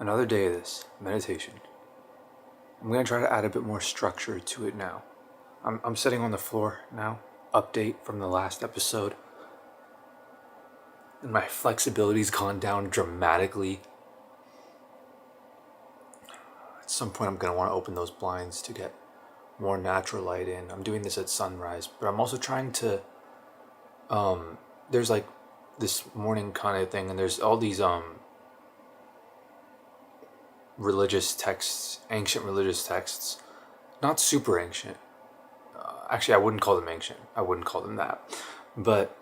Another day of this meditation. I'm going to try to add a bit more structure to it now. I'm sitting on the floor now, update from the last episode. And my flexibility's gone down dramatically. At some point, I'm going to want to open those blinds to get more natural light in. I'm doing this at sunrise, but I'm also trying to. There's like this morning kind of thing, and there's all these religious texts, ancient religious texts, not super ancient. Actually, I wouldn't call them ancient. I wouldn't call them that, but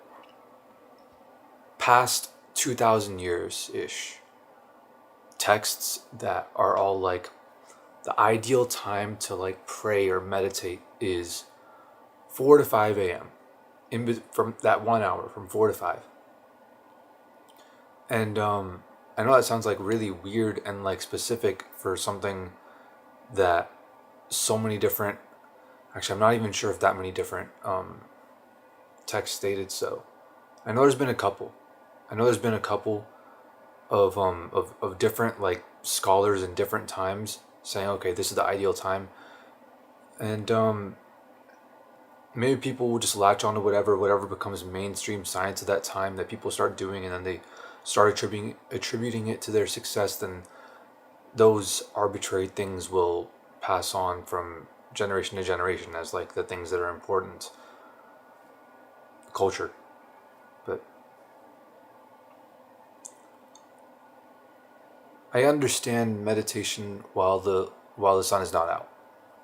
past 2,000 years ish texts that are all like the ideal time to like pray or meditate is 4 to 5 a.m. From that 1 hour from 4 to 5. And I know that sounds like really weird and like specific for something that so many different. Actually, I'm not even sure if that many different texts stated so. I know there's been a couple. Of different like scholars in different times saying, okay, this is the ideal time, and maybe people will just latch on to whatever becomes mainstream science at that time that people start doing, and then they start attributing it to their success. Then those arbitrary things will pass on from generation to generation as like the things that are important culture. But I understand meditation while the sun is not out.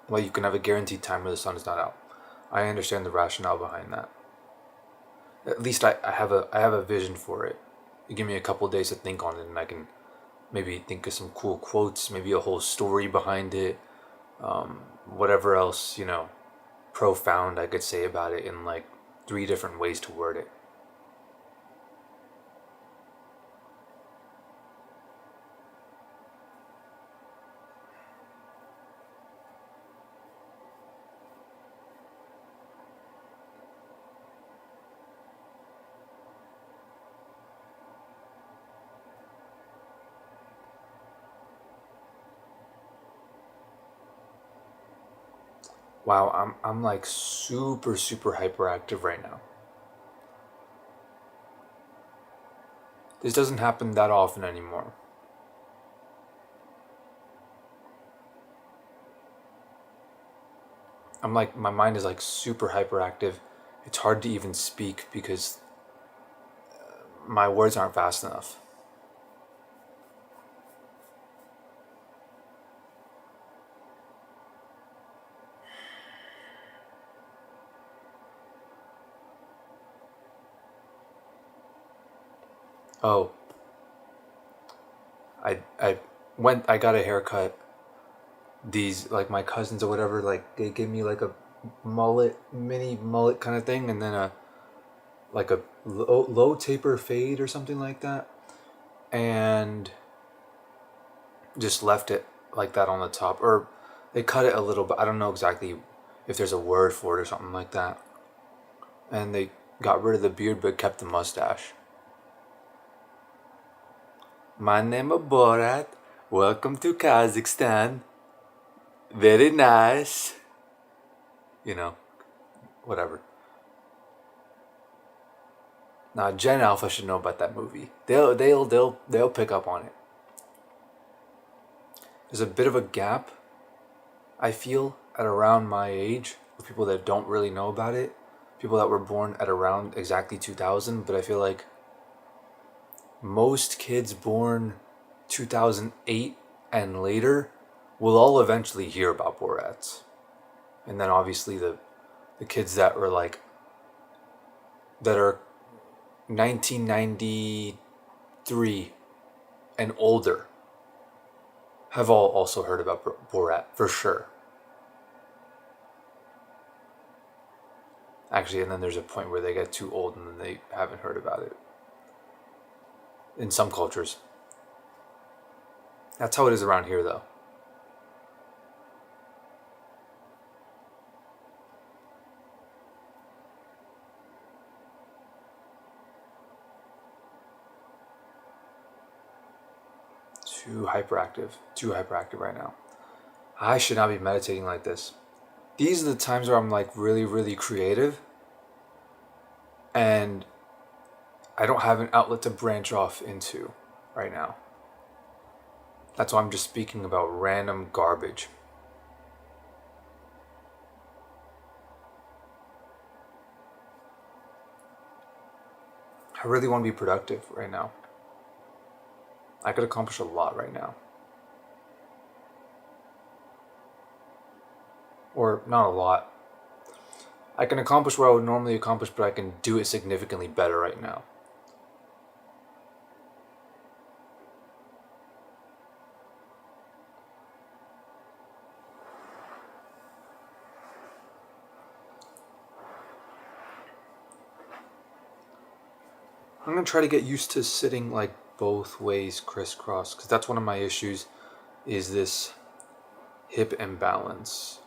Well, you can have a guaranteed time where the sun is not out. I understand the rationale behind that. At least I have a vision for it. You give me a couple of days to think on it, and I can maybe think of some cool quotes, maybe a whole story behind it, whatever else, profound I could say about it in like 3 different ways to word it. Wow, I'm like super hyperactive right now. This doesn't happen that often anymore. I'm like, my mind is like super hyperactive. It's hard to even speak because my words aren't fast enough. Oh, I got a haircut. These like my cousins or whatever, like they gave me like a mini mullet kind of thing, and then a low taper fade or something like that, and just left it like that on the top, or they cut it a little bit. I don't know exactly if there's a word for it or something like that. And they got rid of the beard but kept the mustache. My name is Borat. Welcome to Kazakhstan. Very nice. Whatever. Now Gen Alpha should know about that movie. They'll pick up on it. There's a bit of a gap, I feel, at around my age, with people that don't really know about it. People that were born at around exactly 2000, but I feel like most kids born 2008 and later will all eventually hear about Borat. And then obviously the kids that were like, that are 1993 and older have all also heard about Borat for sure. Actually, and then there's a point where they get too old and then they haven't heard about it. In some cultures. That's how it is around here, though. too hyperactive right now. I should not be meditating like this. These are the times where I'm like really, really creative and I don't have an outlet to branch off into right now. That's why I'm just speaking about random garbage. I really want to be productive right now. I could accomplish a lot right now. Or not a lot. I can accomplish what I would normally accomplish, but I can do it significantly better right now. I'm going to try to get used to sitting like both ways crisscross, because that's one of my issues, is this hip imbalance.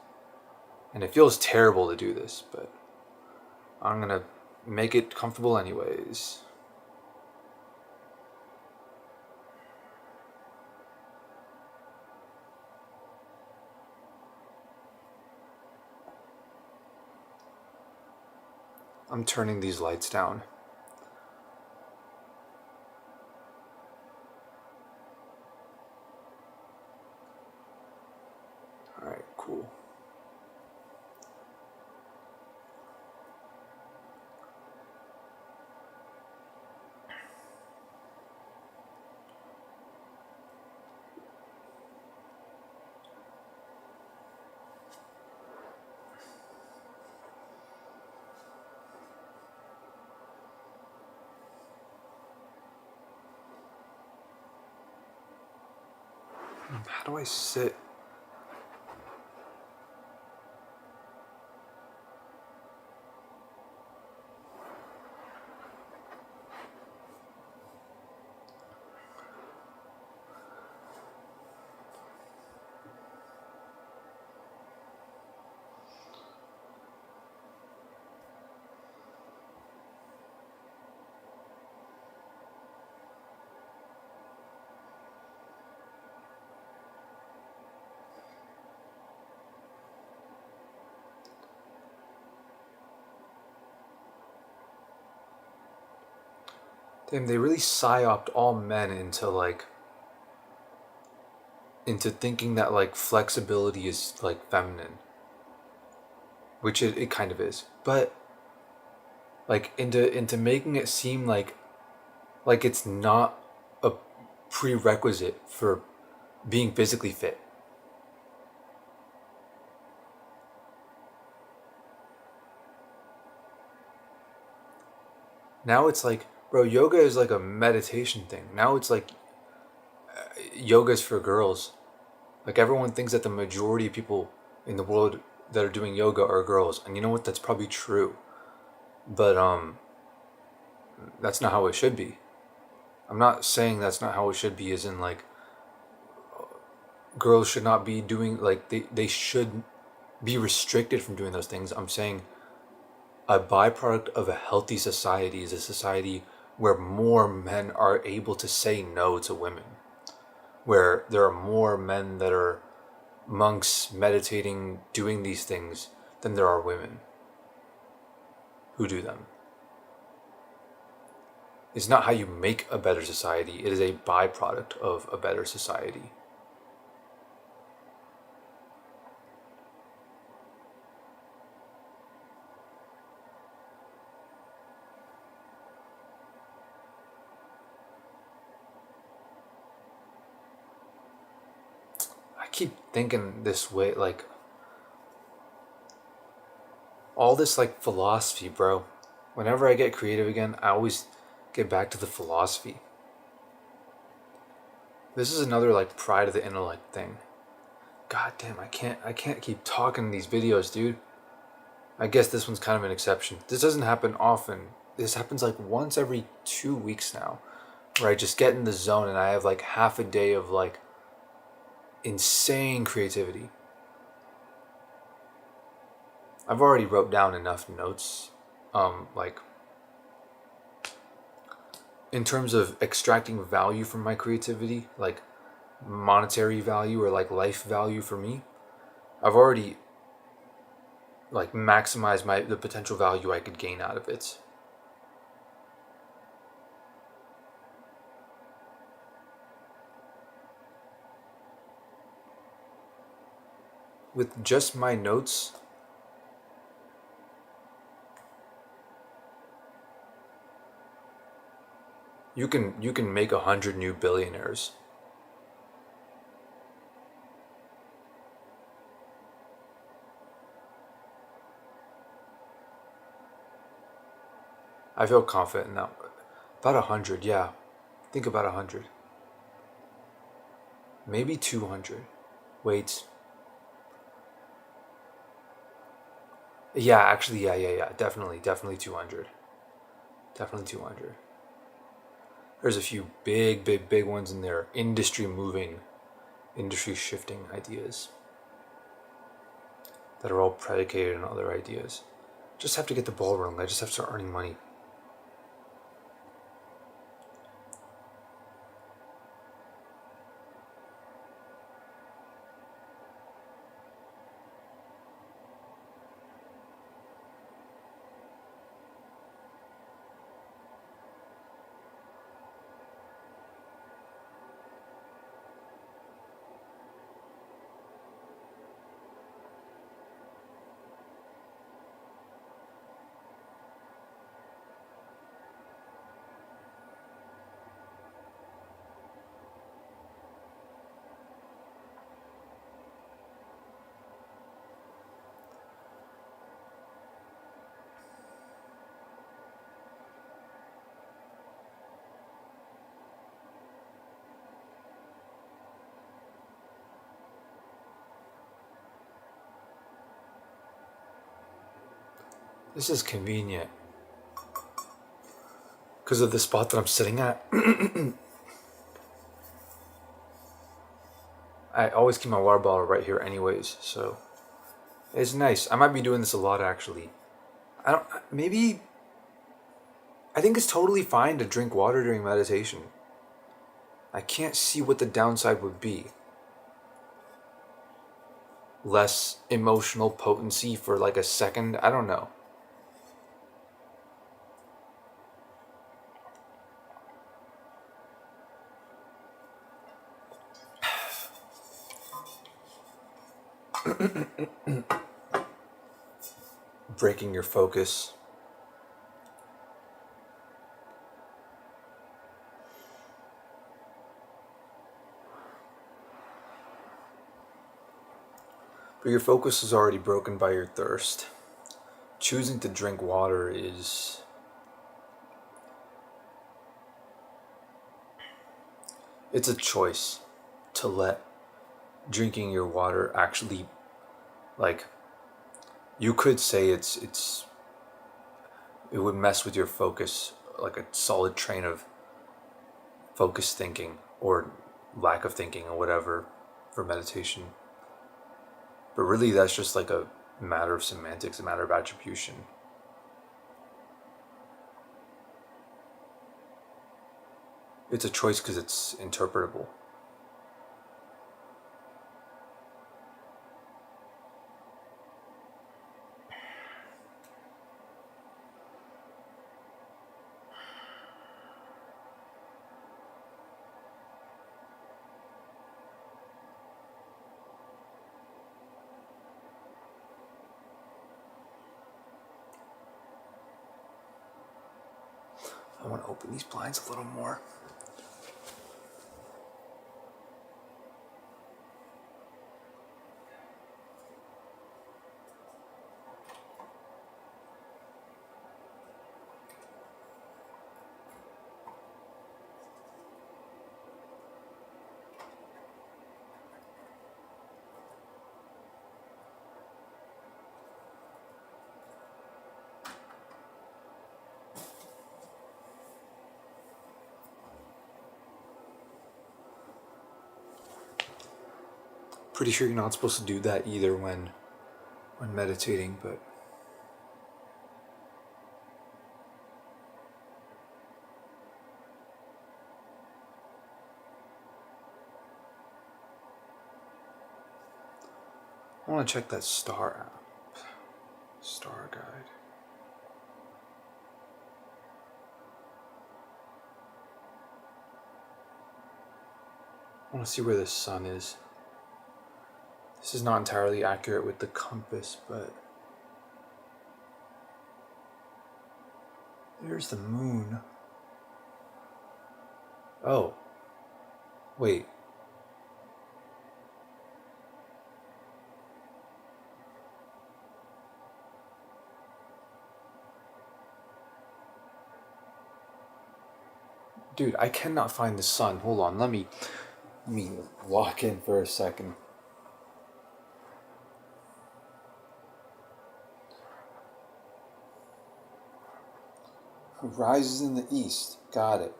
And it feels terrible to do this, but I'm going to make it comfortable anyways. I'm turning these lights down. Alright, cool. How do I sit? Damn, they really psyoped all men into thinking that like flexibility is like feminine, which it kind of is, but like into making it seem like it's not a prerequisite for being physically fit. Now it's like, bro, yoga is like a meditation thing. Now it's like yoga's for girls. Like everyone thinks that the majority of people in the world that are doing yoga are girls, and you know what? That's probably true, but that's not how it should be. I'm not saying that's not how it should be, as in like girls should not be doing like they should be restricted from doing those things. I'm saying a byproduct of a healthy society is a society where more men are able to say no to women, where there are more men that are monks meditating, doing these things, than there are women who do them. It's not how you make a better society, it is a byproduct of a better society. I keep thinking this way, like all this like philosophy, bro. Whenever I get creative again, I always get back to the philosophy. This is another like pride of the intellect thing. God damn, I can't keep talking in these videos, dude. I guess this one's kind of an exception. This doesn't happen often. This happens like once every 2 weeks now, where I just get in the zone and I have like half a day of like insane creativity. I've already wrote down enough notes, like in terms of extracting value from my creativity, like monetary value or like life value for me. I've already like maximized the potential value I could gain out of it. With just my notes, you can make 100 new billionaires. I feel confident in that. About 100, yeah. Think about 100. Maybe 200. Wait. Yeah, actually, yeah. Definitely 200. Definitely 200. There's a few big ones in there. Industry moving, industry shifting ideas that are all predicated on other ideas. Just have to get the ball rolling. I just have to start earning money. This is convenient because of the spot that I'm sitting at. I always keep my water bottle right here anyways, so it's nice. I might be doing this a lot actually. I don't maybe I think it's totally fine to drink water during meditation. I can't see what the downside would be. Less emotional potency for like a second, I don't know. Breaking your focus. But your focus is already broken by your thirst. Choosing to drink water is it's a choice to let drinking your water actually like you could say it would mess with your focus like a solid train of focused thinking or lack of thinking or whatever for meditation. But really that's just like a matter of semantics, a matter of attribution. It's a choice because it's interpretable. I want to open these blinds a little more. Pretty sure you're not supposed to do that either when meditating, but I want to check that star app. Star guide. I want to see where the sun is. This is not entirely accurate with the compass, but there's the moon. Oh, wait. Dude, I cannot find the sun. Hold on, let me lock in for a second. Rises in the east. Got it.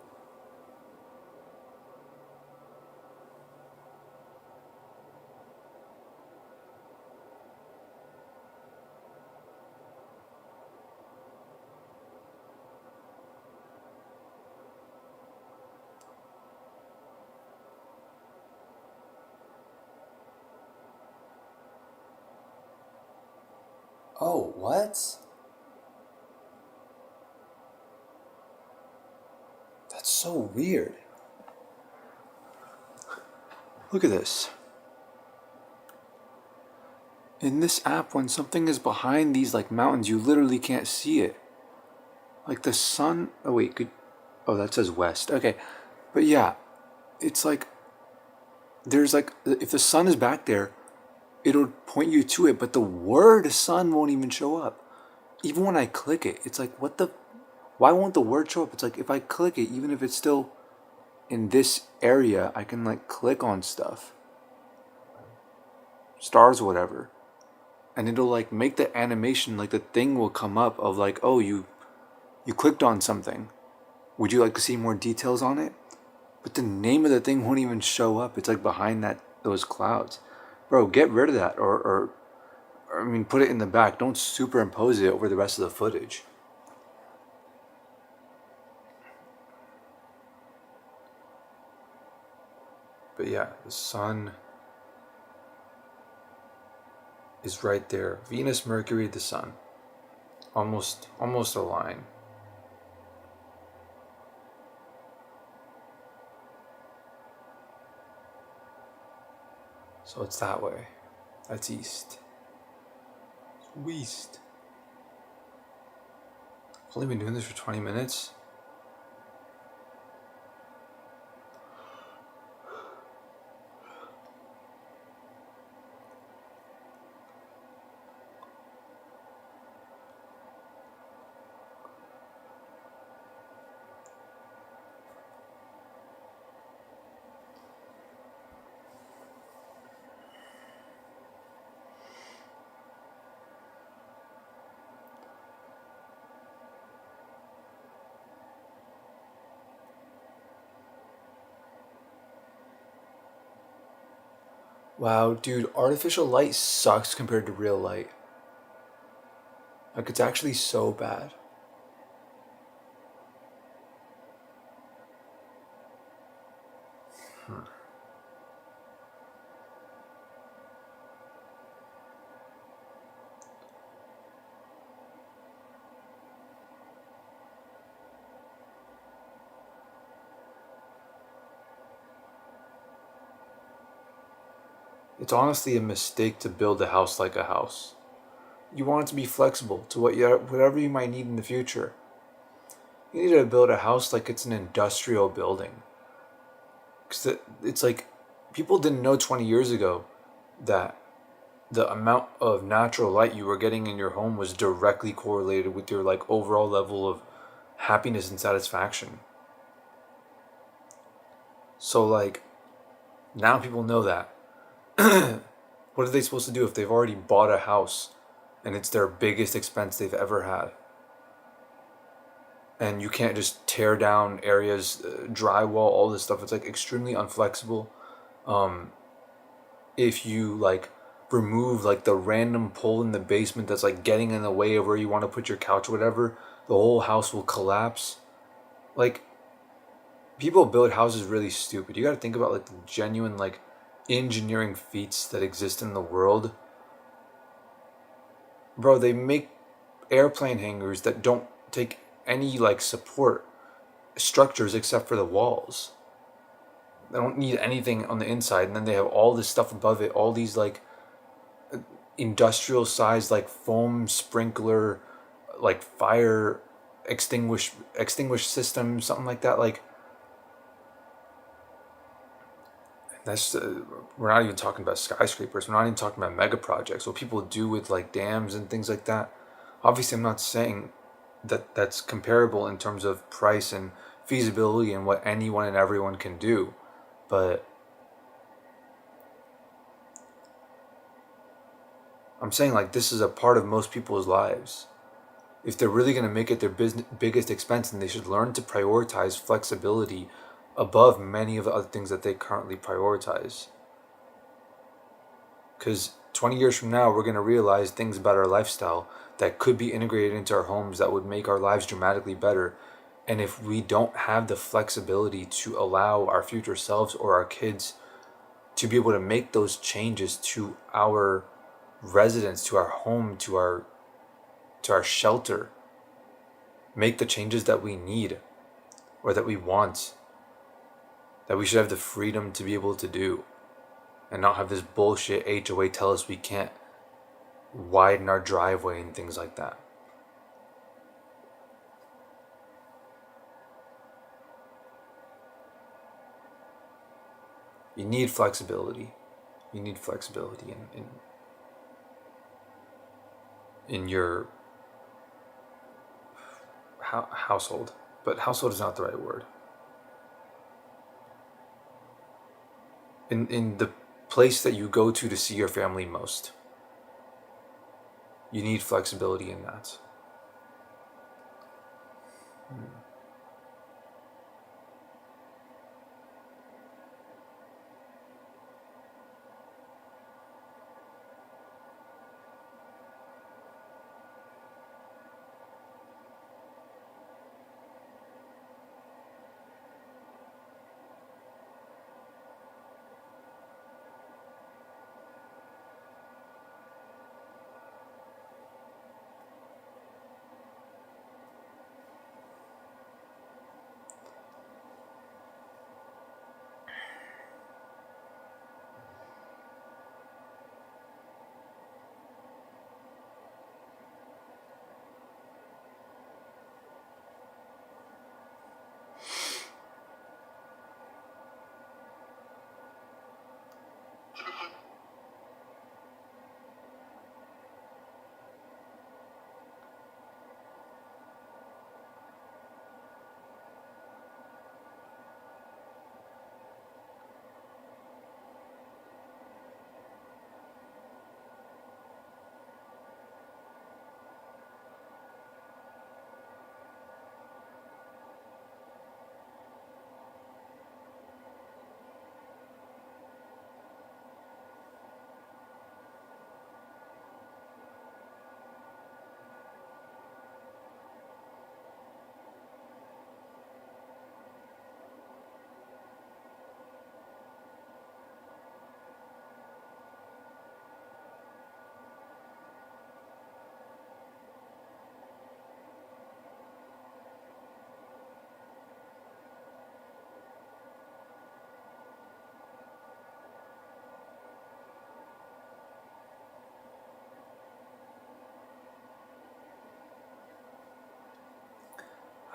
Oh, what? That's so weird. Look at this. In this app, when something is behind these like mountains, you literally can't see it. Like the sun. Oh wait, good. Oh, that says west. Okay, but yeah, it's like there's like if the sun is back there, it'll point you to it, but the word sun won't even show up. Even when I click it, it's like what the. Why won't the word show up? It's like if I click it, even if it's still in this area, I can like click on stuff, stars, whatever, and it'll like make the animation like the thing will come up of like, oh, you clicked on something. Would you like to see more details on it? But the name of the thing won't even show up. It's like behind those clouds. Bro, get rid of that or I mean put it in the back. Don't superimpose it over the rest of the footage. But yeah, the sun is right there. Venus, Mercury, the sun. Almost a line. So it's that way. That's east. West. I've only been doing this for 20 minutes. Wow, dude, artificial light sucks compared to real light. Like, it's actually so bad. It's honestly a mistake to build a house like a house. You want it to be flexible to whatever you might need in the future. You need to build a house like it's an industrial building. Because it's like people didn't know 20 years ago that the amount of natural light you were getting in your home was directly correlated with your like overall level of happiness and satisfaction. So like now people know that. What are they supposed to do if they've already bought a house and it's their biggest expense they've ever had? And you can't just tear down areas, drywall, all this stuff. It's like extremely unflexible. If you like remove like the random pole in the basement that's like getting in the way of where you want to put your couch or whatever, the whole house will collapse. Like people build houses really stupid. You got to think about like the genuine like engineering feats that exist in the world Bro, they make airplane hangars that don't take any like support structures except for the walls. They don't need anything on the inside, and then they have all this stuff above it, all these like industrial sized like foam sprinkler, like fire extinguish system, something like that. Like that's we're not even talking about skyscrapers. We're not even talking about mega projects. What people do with like dams and things like that. Obviously, I'm not saying that that's comparable in terms of price and feasibility and what anyone and everyone can do, but I'm saying like this is a part of most people's lives. If they're really going to make it their biggest expense, then they should learn to prioritize flexibility above many of the other things that they currently prioritize. Because 20 years from now, we're going to realize things about our lifestyle that could be integrated into our homes that would make our lives dramatically better. And if we don't have the flexibility to allow our future selves or our kids to be able to make those changes to our residence, to our home, to our shelter, make the changes that we need or that we want, that we should have the freedom to be able to do, and not have this bullshit HOA tell us we can't widen our driveway and things like that. You need flexibility. You need flexibility in your household. But household is not the right word. In the place that you go to see your family most. You need flexibility in that.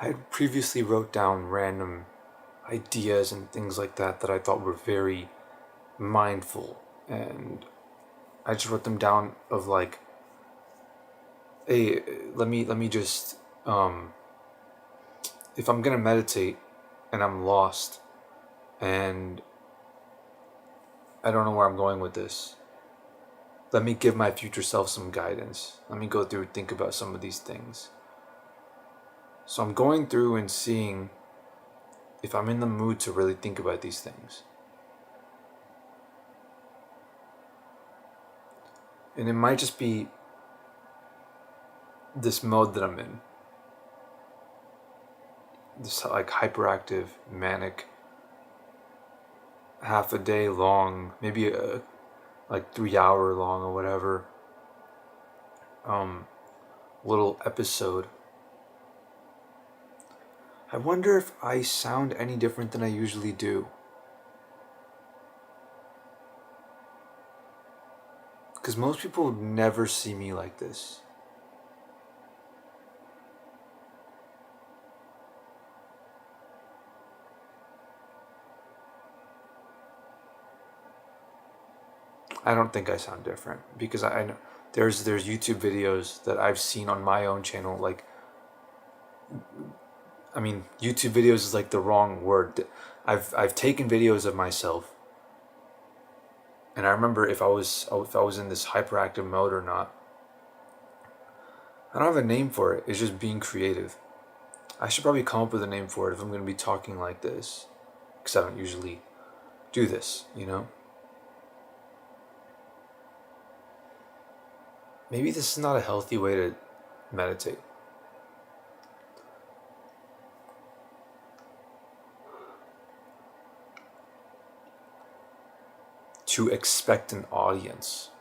I had previously wrote down random ideas and things like that I thought were very mindful, and I just wrote them down of like, hey, let me just if I'm gonna meditate and I'm lost and I don't know where I'm going with this, let me give my future self some guidance. Let me go through and think about some of these things. So I'm going through and seeing if I'm in the mood to really think about these things. And it might just be this mode that I'm in. This like hyperactive, manic, half a day long, maybe like 3 hour long or whatever, little episode. I wonder if I sound any different than I usually do. Because most people never see me like this. I don't think I sound different because I know there's YouTube videos that I've seen on my own channel. Like, I mean, YouTube videos is like the wrong word. I've taken videos of myself, and I remember if I was in this hyperactive mode or not. I don't have a name for it. It's just being creative. I should probably come up with a name for it if I'm going to be talking like this, because I don't usually do this, you know? Maybe this is not a healthy way to meditate. To expect an audience.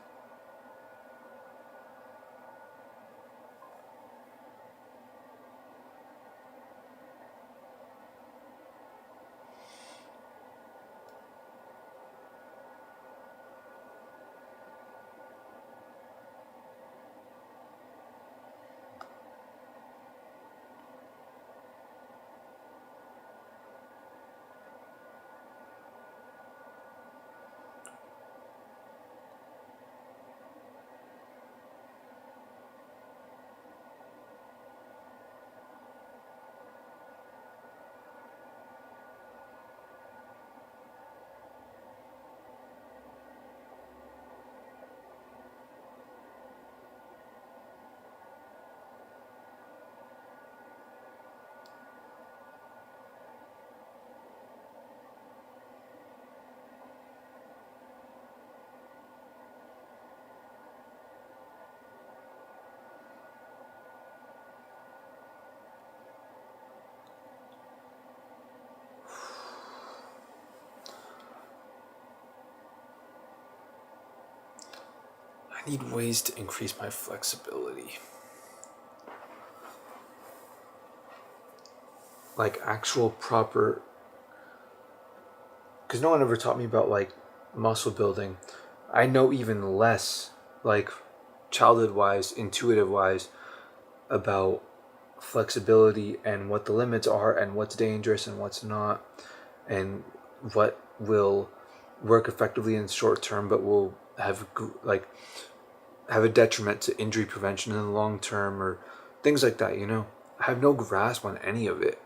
I need ways to increase my flexibility. Like actual proper. Because no one ever taught me about like muscle building. I know even less, like childhood wise, intuitive wise, about flexibility and what the limits are and what's dangerous and what's not, and what will work effectively in the short term but will have a detriment to injury prevention in the long term, or things like that, you know? I have no grasp on any of it.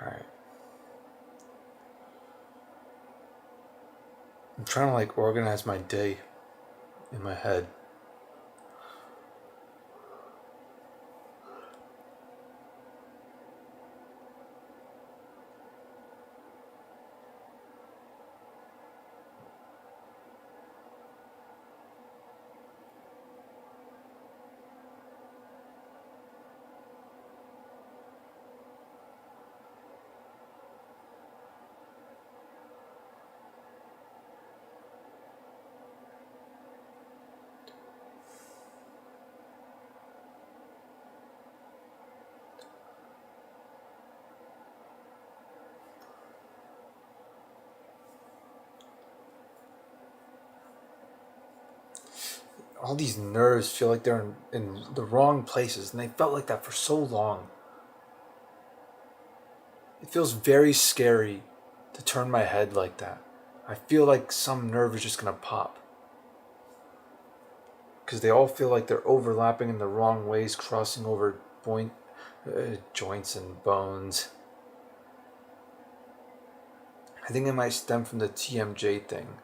All right. I'm trying to like organize my day in my head. all these nerves feel like they're in the wrong places, and they felt like that for so long. It feels very scary to turn my head like that. I feel like some nerve is just gonna pop. Because they all feel like they're overlapping in the wrong ways, crossing over joints and bones. I think it might stem from the TMJ thing.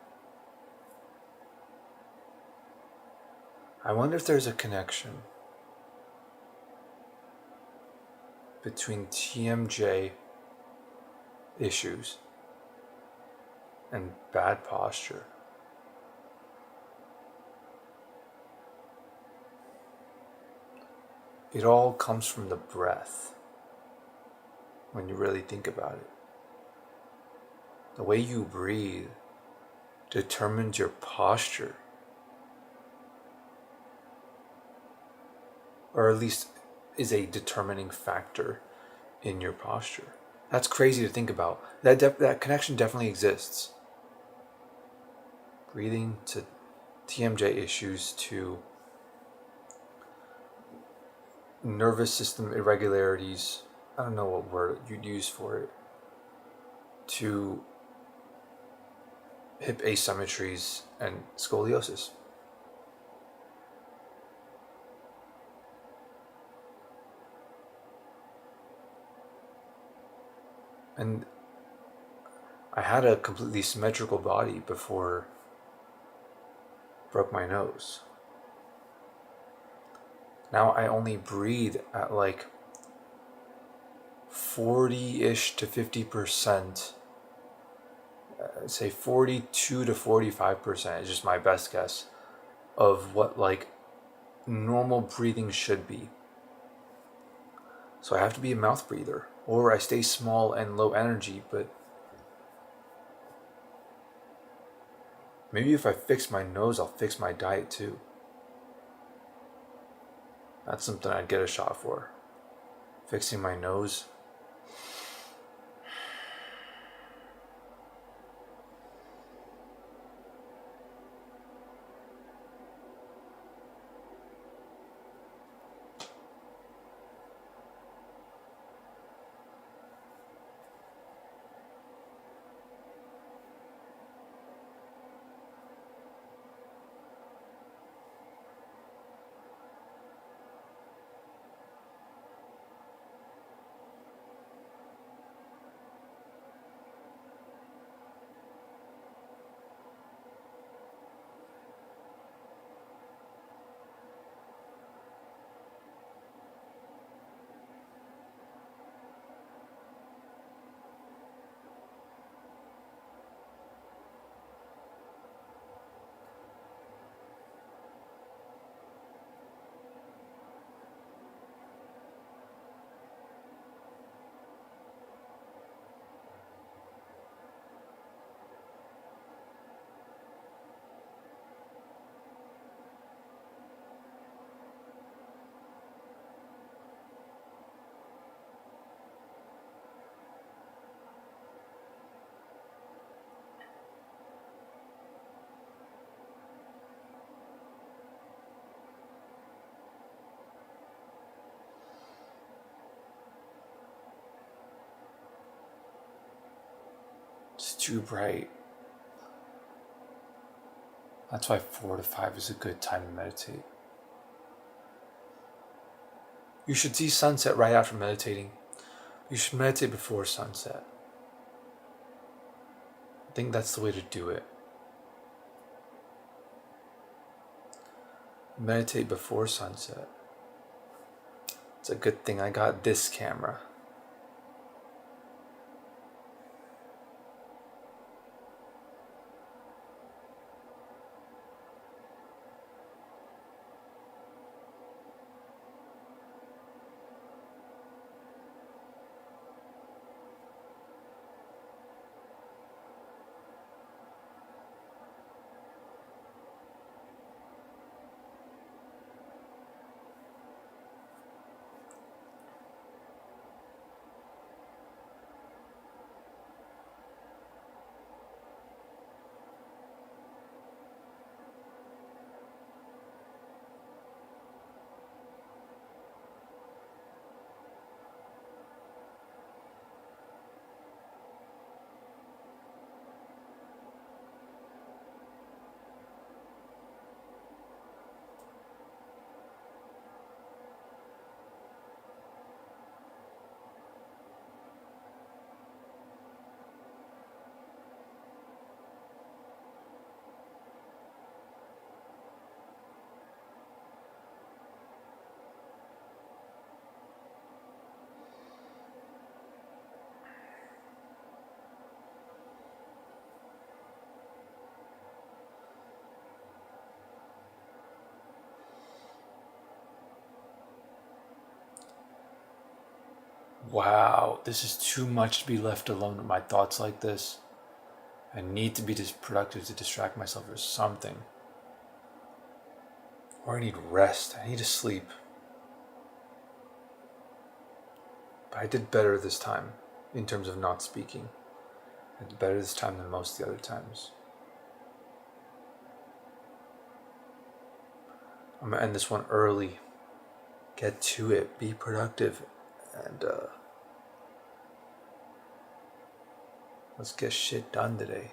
I wonder if there's a connection between TMJ issues and bad posture. It all comes from the breath when you really think about it. The way you breathe determines your posture, or at least is a determining factor in your posture. That's crazy to think about. That connection definitely exists. Breathing to TMJ issues to nervous system irregularities. I don't know what word you'd use for it. To hip asymmetries and scoliosis. And I had a completely symmetrical body before I broke my nose. Now I only breathe at like 40-ish to 50%. I'd say 42 to 45% is just my best guess of what like normal breathing should be. So I have to be a mouth breather, or I stay small and low energy, but maybe if I fix my nose, I'll fix my diet too. That's something I'd get a shot for. Fixing my nose. It's too bright. That's why 4 to 5 is a good time to meditate. You should see sunset right after meditating. You should meditate before sunset. I think that's the way to do it. Meditate before sunset. It's a good thing I got this camera. Wow, this is too much to be left alone with my thoughts like this. I need to be productive to distract myself or something. Or I need rest. I need to sleep. But I did better this time in terms of not speaking. I did better this time than most of the other times. I'm gonna end this one early. Get to it. Be productive. And let's get shit done today.